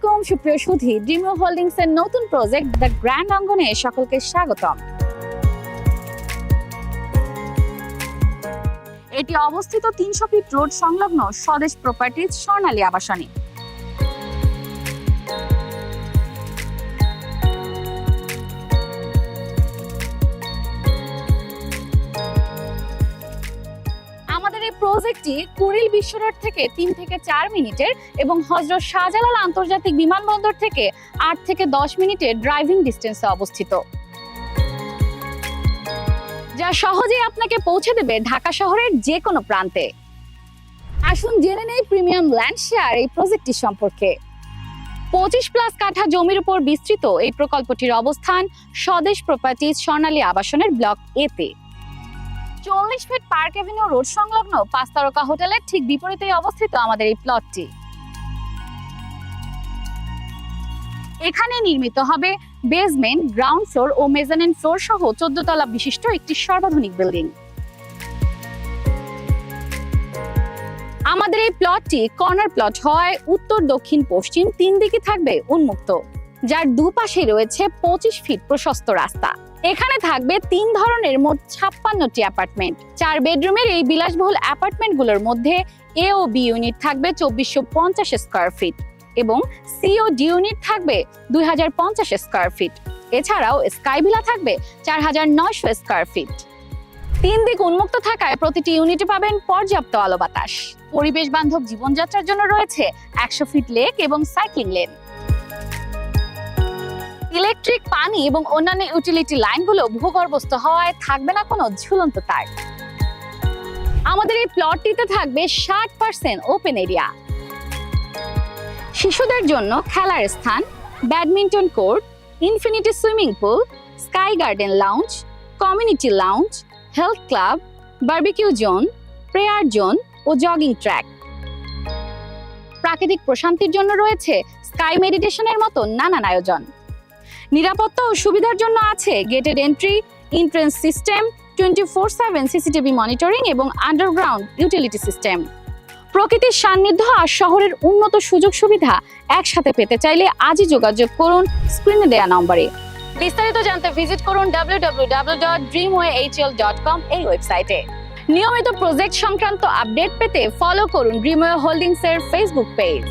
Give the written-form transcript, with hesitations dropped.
আলাইকুম সুপ্রিয় সুধী, ড্রিমওয়ে হোল্ডিংস এর নতুন প্রজেক্ট দ্য গ্র্যান্ড অঙ্গনে সকলকে স্বাগতম। এটি অবস্থিত 300 ফিট রোড সংলগ্ন স্বদেশ প্রপার্টিজ স্বর্ণালী আবাসনে। আমাদের এই প্রজেক্টটি কুড়িল বিশ্ব রোড থেকে 3 থেকে 4 মিনিটের এবং হযরত শাহজালাল আন্তর্জাতিক বিমানবন্দর থেকে 8 থেকে 10 মিনিটের ড্রাইভিং ডিস্টেন্সে অবস্থিত, যা সহজেই আপনাকে পৌঁছে দেবে ঢাকা শহরের যে কোনো প্রান্তে। আসুন জেনে নেই প্রিমিয়াম ল্যান্ড শেয়ার এই প্রজেক্টটি সম্পর্কে। 25+ কাঠা জমির উপর বিস্তৃত এই প্রকল্পটির অবস্থান স্বদেশ প্রপার্টিজ স্বর্ণালী আবাসনের ব্লক এ তে। 40 ফিট পার্ক এভিনিউ রোড সংলগ্ন 5 তারকা হোটেলের ঠিক বিপরীতেই অবস্থিত আমাদের এই প্লটটি। এখানে নির্মিত হবে বেসমেন্ট, গ্রাউন্ড ফ্লোর ও মেজানিন ফ্লোর সহ 14 তলা বিশিষ্ট একটি সর্বাধুনিক বিল্ডিং। আমাদের এই প্লটটি কর্নার প্লট হওয়ায় উত্তর, দক্ষিণ, পশ্চিম 3 দিকে থাকবে উন্মুক্ত, যার দুপাশে রয়েছে 25 ফিট প্রশস্ত রাস্তা। এখানে থাকবে 3 ধরনের মোট 56টি অ্যাপার্টমেন্ট। 4 বেডরুমের এই বিলাসবহুল অ্যাপার্টমেন্টগুলোর মধ্যে এ ও বি ইউনিট থাকবে 2450 স্কয়ার ফিট এবং সি ও ডি ইউনিট থাকবে 2050 স্কয়ার ফিট। এছাড়াও স্কাই ভিলা থাকবে 4900 স্কয়ার ফিট। 3 দিক উন্মুক্ত থাকায় প্রতিটি ইউনিটে পাবেন পর্যাপ্ত আলো বাতাস। পরিবেশ বান্ধব জীবনযাত্রার জন্য রয়েছে 100 ফিট লেক এবং সাইক্লিং লেন। ইলেকট্রিক, পানি এবং অন্যান্য ইউটিলিটি লাইনগুলো ভূগর্ভস্থ হওয়ায় থাকবে না কোনো ঝুলন্ত তার। আমাদের এই প্লটটিতে থাকবে 60% ওপেন এরিয়া। শিশুদের জন্য খেলার স্থান, badminton court, infinity swimming pool, sky garden lounge, community lounge, health club, barbecue zone, prayer zone ও জগিং ট্র্যাক। প্রাকৃতিক প্রশান্তির জন্য রয়েছে স্কাই মেডিটেশনের মতো নানান আয়োজন। নিরাপত্তা ও সুবিধার জন্য আছে gated entry, entrance system, 24/7 CCTV monitoring এবং আন্ডারগ্রাউন্ড ইউটিলিটি সিস্টেম। প্রকৃতির সান্নিধ্য আর শহরের উন্নত সুযোগ সুবিধা একসাথে পেতে চাইলে আজই যোগাযোগ করুন স্ক্রিনে দেয়া নম্বরে। বিস্তারিত জানতে ভিজিট করুন www.dreamwayhl.com এই ওয়েবসাইটে। নিয়মিত প্রজেক্ট সংক্রান্ত আপডেট পেতে ফলো করুন ড্রিমওয়ে হোল্ডিংস এর ফেসবুক পেজ।